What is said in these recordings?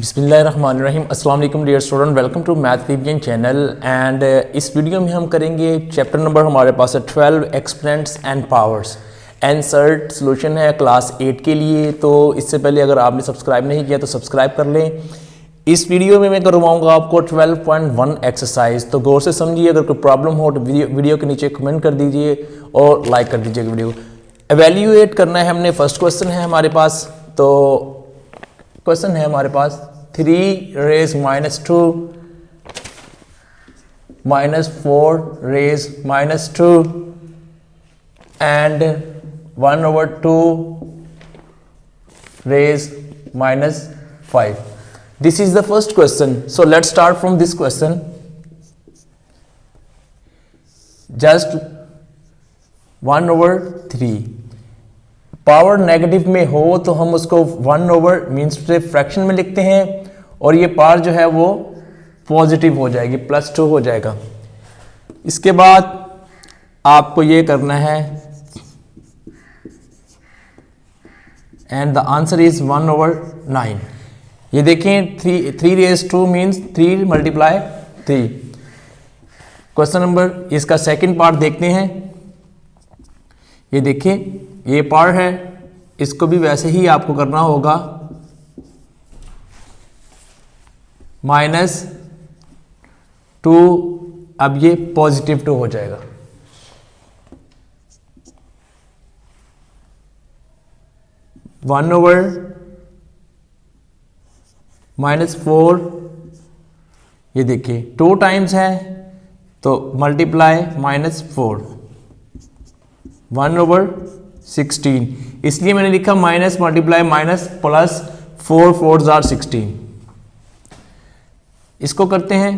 बिस्मिल्लाहिर्रहमानिर्रहीम। अस्सलाम वालेकुम dear student, welcome to math revision channel. And इस वीडियो में हम करेंगे चैप्टर नंबर हमारे पास है 12 exponents and powers. NCERT solution है क्लास 8 के लिए। तो इससे पहले अगर आपने सब्सक्राइब नहीं किया तो सब्सक्राइब कर लें। इस वीडियो में मैं करवाऊंगा आपको 12.1 एक्सरसाइज। तो गौर से समझिए, अगर कोई प्रॉब्लम हो तो वीडियो के नीचे कमेंट कर दीजिए और लाइक कर दीजिएगा वीडियो। एवेल्यूएट करना है हमने। फर्स्ट क्वेश्चन है हमारे पास। तो क्वेश्चन है हमारे पास 3 raise minus 2 minus 4 raise minus 2 and 1/2 raise minus 5. This is the first question. So let's start from this question. Just 1/3. Power negative में हो तो हम उसको 1 मीन्स से फ्रैक्शन में लिखते हैं, और ये पावर जो है वो पॉजिटिव हो जाएगी, +2 हो जाएगा। इसके बाद आपको ये करना है एंड द आंसर इज 1/9. ये देखें 3 raise 2 means 3 multiply 3. Question number इसका सेकंड पार्ट देखते हैं। ये देखिए ये पार्ट है, इसको भी वैसे ही आपको करना होगा। -2, अब ये +2 हो जाएगा। -4, ये देखिए 2 टाइम्स है तो मल्टीप्लाई -4, 1/16. इसलिए मैंने लिखा minus multiply minus plus 4 4s are 16. इसको करते हैं।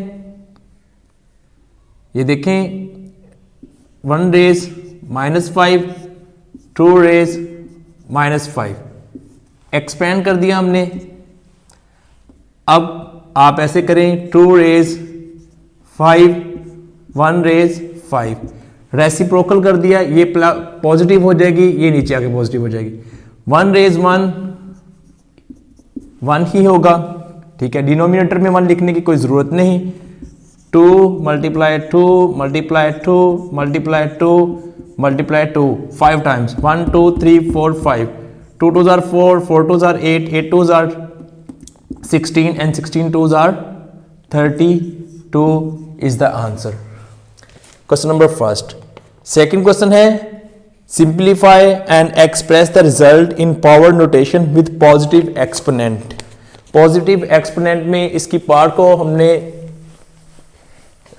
ये देखें 1 रेज -5, 2 रेज -5 एक्सपेंड कर दिया हमने। अब आप ऐसे करें 2 रेज 5, 1 रेज 5, रेसिप्रोकल कर दिया। ये पॉजिटिव हो जाएगी, ये नीचे आके पॉजिटिव हो जाएगी। 1 रेज 1 ही होगा, ठीक है। डिनोमिनेटर में 1 लिखने की कोई ज़रूरत नहीं। 2 multiply 2 multiply 2 multiply 2 multiply 2 5 times, 1 2 3 4 5, 2 2s are 4, 4 2s are 8, 8 2s are 16 and 16 2s are 32 is the answer. Question number first. Second question है simplify and express the result in power notation with positive exponent. Positive exponent में इसकी power को हमने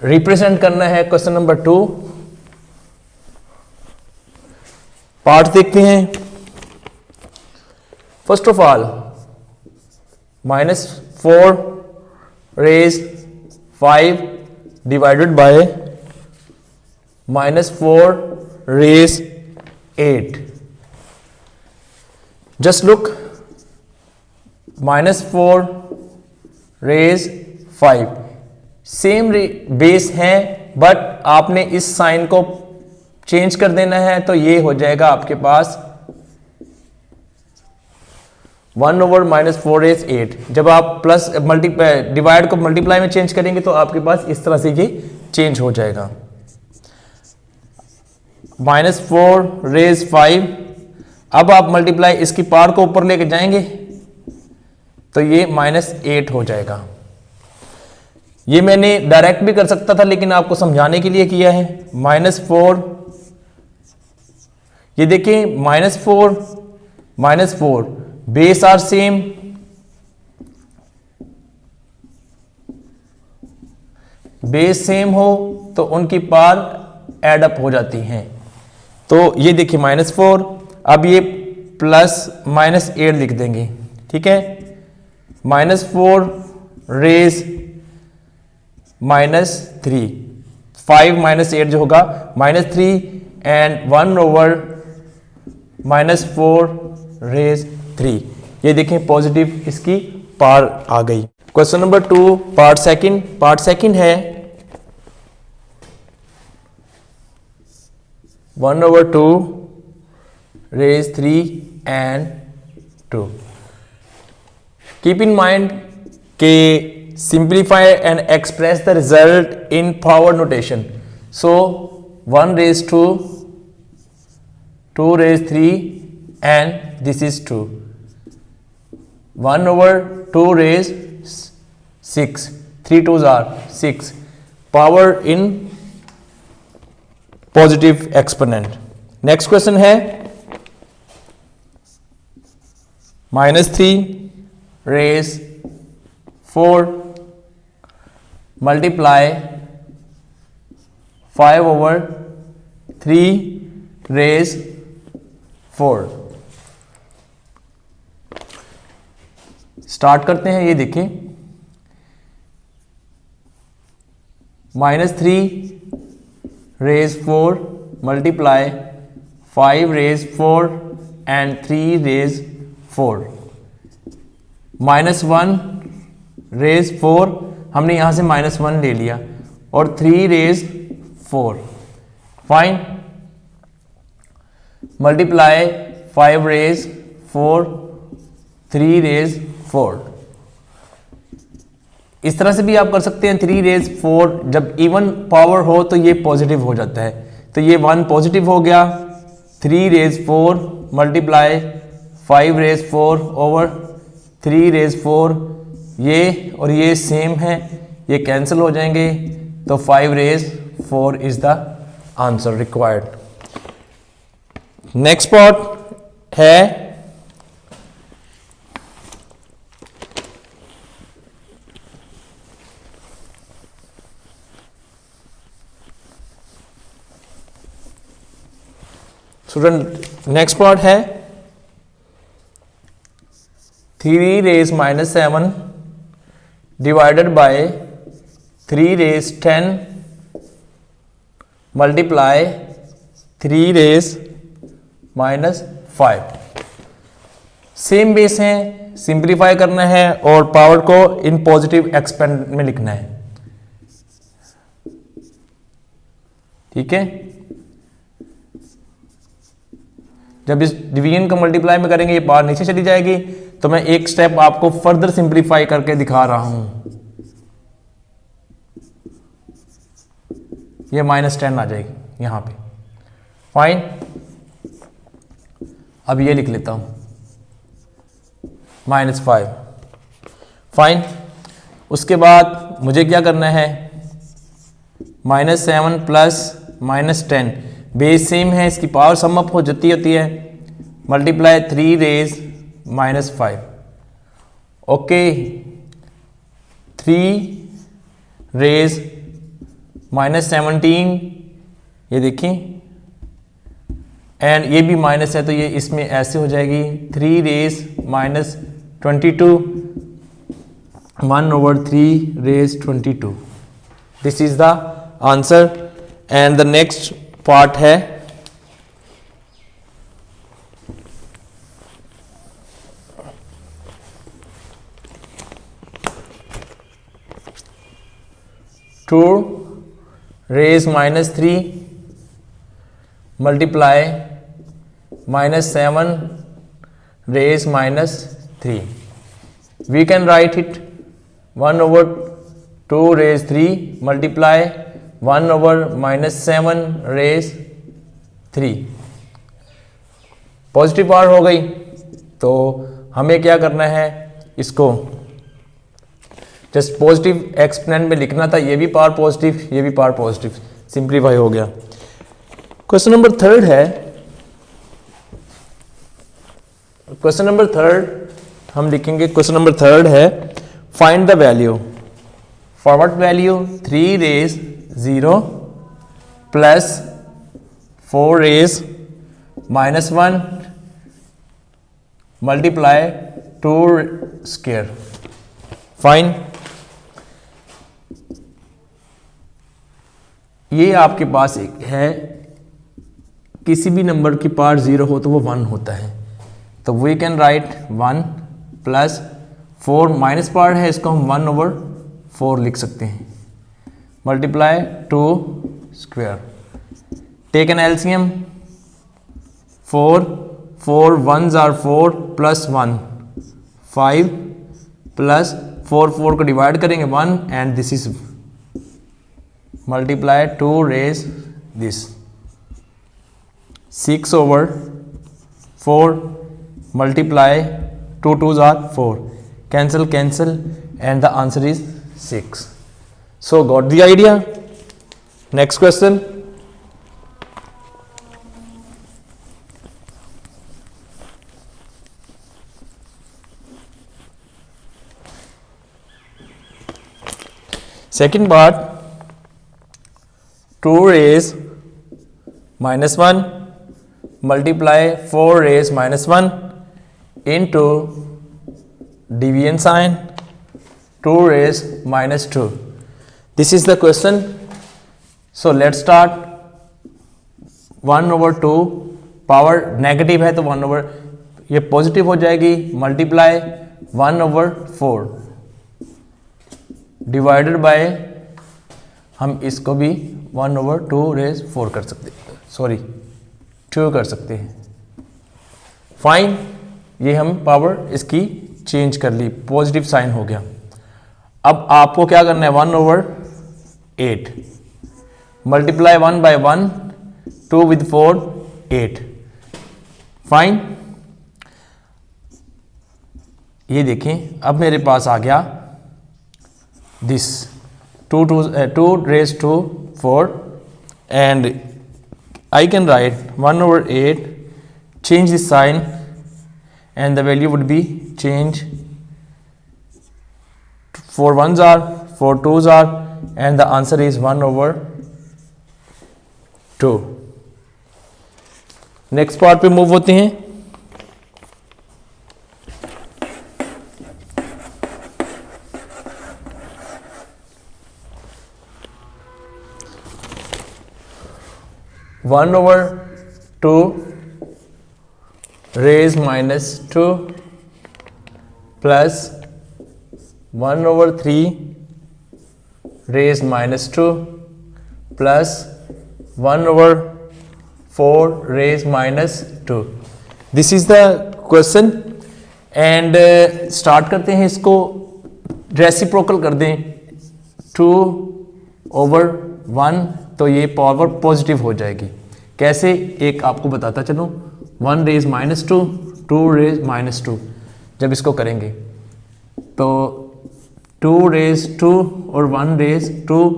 represent करना है। Question number 2 part देखते हैं। First of all -4 raise 5 divided by -4 raise 8. Just look, -4 raise 5 same base है, बट आपने इस साइन को चेंज कर देना है। तो ये हो जाएगा आपके पास 1/-4 रेज 8. जब आप प्लस डिवाइड को मल्टीप्लाई में चेंज करेंगे तो आपके पास इस तरह से ये चेंज हो जाएगा। -4 रेज 5, अब आप मल्टीप्लाई इसकी पावर को ऊपर लेके जाएंगे तो ये -8 हो जाएगा। ये मैंने डायरेक्ट भी कर सकता था, लेकिन आपको समझाने के लिए किया है। -4, ये देखिए -4 base are same, base same हो तो उनकी पावर एड अप हो जाती हैं। तो ये देखिए -4, अब ये +-8 लिख देंगे, ठीक है। -4 रेज -3, 5 -8 जो होगा -3 एंड 1/-4 रेज 3. ये देखें पॉजिटिव इसकी पावर आ गई। क्वेश्चन नंबर 2 पार्ट सेकंड है 1/2 raise 3 and 2. Keep in mind कि simplify and express the result in power notation. So 1 raised to 2 raised 3 and this is 2. 1 over 2 raised 6. 3 2s are 6. Power in positive exponent. Next question है -3 raise 4 multiply 5 over 3 raise 4. Start करते हैं. ये देखिए -3 raise 4 multiply 5 raise 4 and 3 raise 4. -1 raise 4 हमने यहां से -1 ले लिया और 3 raise 4. Fine. Multiply 5 raise 4 3 raise 4. इस तरह से भी आप कर सकते हैं. 3 raise 4 जब इवन पावर हो तो ये पॉजिटिव हो जाता है, तो ये 1 पॉजिटिव हो गया. 3 raise 4 multiply 5 raise 4 over 3 raise 4. ये और ये सेम है, ये कैंसिल हो जाएंगे, तो 5 raise 4 is the answer required. Next part है स्टूडेंट. नेक्स्ट पार्ट है 3 raise -7 divided by 3 raise 10 multiply 3 raise -5. Same base है, सिंप्लीफाई करना है और पावर को इन पॉजिटिव एक्सपेंड में लिखना है. ठीक है. जब इस डिवीजन को मल्टीप्लाई में करेंगे ये पावर नीचे चली जाएगी, तो मैं एक स्टेप आपको फर्दर सिंप्लीफाई करके दिखा रहा हूं. ये -10 आ जाएगी यहां पे. फाइन. अब ये लिख लेता हूं -5. फाइन. उसके बाद मुझे क्या करना है, -7 प्लस -10 बेस सेम है, इसकी पावर सम अप हो जाती होती है. Multiply 3 raise -5. ओके. 3 raise -17 ये देखिए, एंड ये भी माइनस है तो ये इसमें ऐसे हो जाएगी. 3 raise -22 1 over 3 raise 22. This is the answer. And the next part है to raise -3 multiply -7 raise -3. We can write it 1 over 2 raise 3 multiply 1 over -7 raise 3. Positive power हो गई, तो हमें क्या करना है, इसको जस्ट पॉजिटिव एक्सपोनेंट में लिखना था. ये भी पावर पॉजिटिव, ये भी पावर पॉजिटिव, सिंप्लीफाई हो गया. क्वेश्चन नंबर 3 है. क्वेश्चन नंबर 3 हम लिखेंगे. क्वेश्चन नंबर 3 है find the value. Forward value 3 raise 0 plus 4 raise -1 multiply 2 square. Fine. ये आपके पास एक है, किसी भी नंबर की पावर 0 हो तो वो 1 होता है, तो we can write 1 plus 4 minus part है, इसको हम 1 over 4 लिख सकते हैं. Multiply 2 square. Take an LCM. 4 4 1s are 4 plus 1 5 plus 4 को डिवाइड करेंगे 1 and this is multiply 2 raise this 6/4 multiply 2 2s are 4 cancel and the answer is 6. So got the idea? Next question. Second part, 2 raise minus 1 multiply 4 raise minus 1 into division sign 2 raise minus 2. This is the question. So let's start. 1/2 power negative है तो 1/, ये positive हो जाएगी, multiply 1/4 divided by, हम इसको भी 1/2 raise 4 कर सकते हैं, सॉरी 2 कर सकते हैं. फाइन, ये हम पावर इसकी चेंज कर ली, पॉजिटिव साइन हो गया. अब आपको क्या करना है, 1/8 मल्टीप्लाई 1 by 1 2 with 4 8. फाइन, ये देखें अब मेरे पास आ गया this 2 raised to 4 and I can write 1/8, change the sign and the value would be change, 4 1s are 4 2s are and the answer is 1/2. Next part पे मूव होते हैं. One over 2 raise minus 2 plus 1/3 raise minus 2 plus 1/4 raise minus 2. This is the question and start करते हैं इसको. Reciprocal कर दें 2/1 तो ये पावर पॉजिटिव हो जाएगी. कैसे, एक आपको बताता चलूं. 1 रेज माइनस 2 2 रेज माइनस 2, जब इसको करेंगे तो 2 रेज 2 और 1 रेज 2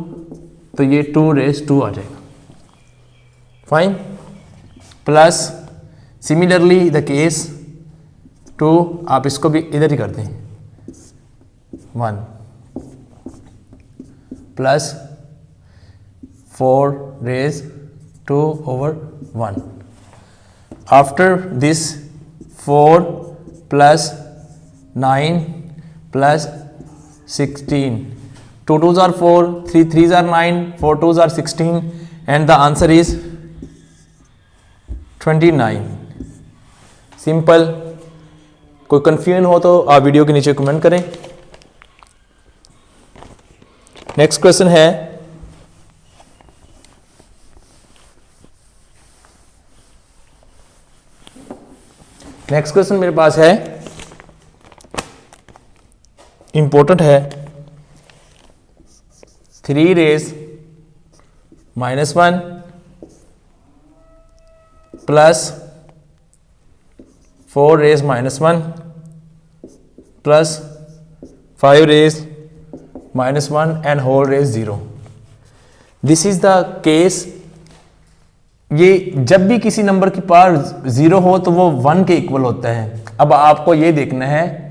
तो ये 2 रेज 2 आ जाएगा. Fine, plus similarly the case 2, आप इसको भी इधर ही कर दें 1 plus 4 raise 2/1. After this 4 plus 9 plus 16, 2 2s are 4, 3 3s are 9, 4 2s are 16 and the answer is 29. Simple. कोई कंफ्यूजन हो तो आप वीडियो के नीचे कमेंट करें. नेक्स्ट क्वेश्चन है नेक्स्ट क्वेश्चन मेरे पास है, इंपॉर्टेंट है. 3 raise minus 1 plus 4 raise minus 1 plus 5 raise minus 1 and whole raise 0. This is the case. ये जब भी किसी नंबर की पावर 0 हो तो वो 1 के इक्वल होता है. अब आपको ये देखना है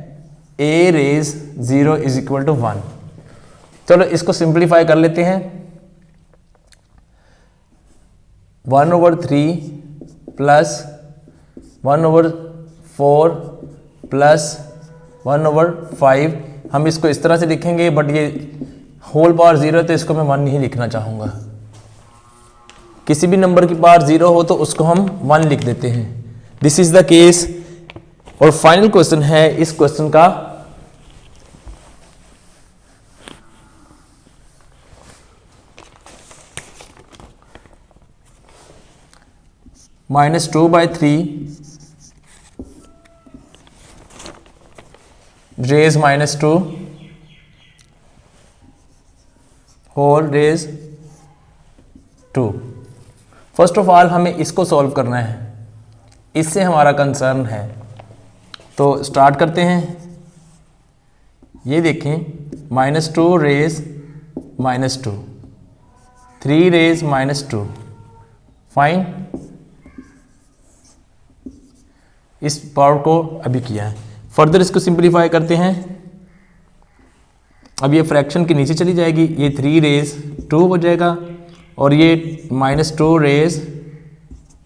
a raise 0 is equal to 1. चलो इसको सिंप्लीफाई कर लेते हैं. 1/3 प्लस 1/4 प्लस 1/5. हम इसको इस तरह से लिखेंगे, बट ये होल पावर 0 है तो इसको मैं 1 नहीं लिखना चाहूँगा. किसी भी नंबर की पावर 0 हो तो उसको हम 1 लिख देते हैं. This is the case. और फाइनल क्वेश्चन है इस क्वेश्चन का. -2/3 raise -2 whole raise 2। First of all हमें इसको सॉल्व करना है, इससे हमारा कंसर्न है। तो स्टार्ट करते हैं। ये देखें -2 रेज -2, 3 रेज -2, फाइन। इस पावर को अभी किया है। फर्दर इसको सिंप्लीफाई करते हैं। अब ये फ्रैक्शन के नीचे चली जाएगी, ये 3 रेज 2 हो जाएगा और ये -2 रेज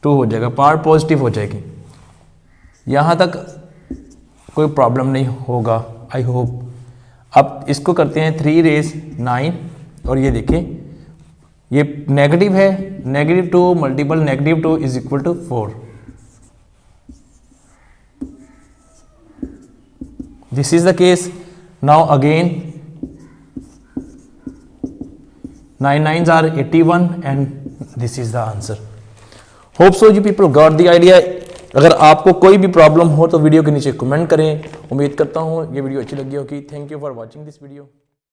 2 हो जाएगा, पावर पॉजिटिव हो जाएगी। यहाँ तक कोई प्रॉब्लम नहीं होगा, आई होप। अब इसको करते हैं 3 रेज 9 और ये देखें ये नेगेटिव है, -2 multiple -2 is equal to 4। This is the case. Now again 9 9s are 81 and this is the answer. Hope so you people got the idea. अगर आपको कोई भी प्रॉब्लम हो तो वीडियो के नीचे कमेंट करें। उम्मीद करता हूँ ये वीडियो अच्छी लगी होगी। Thank you for watching this video.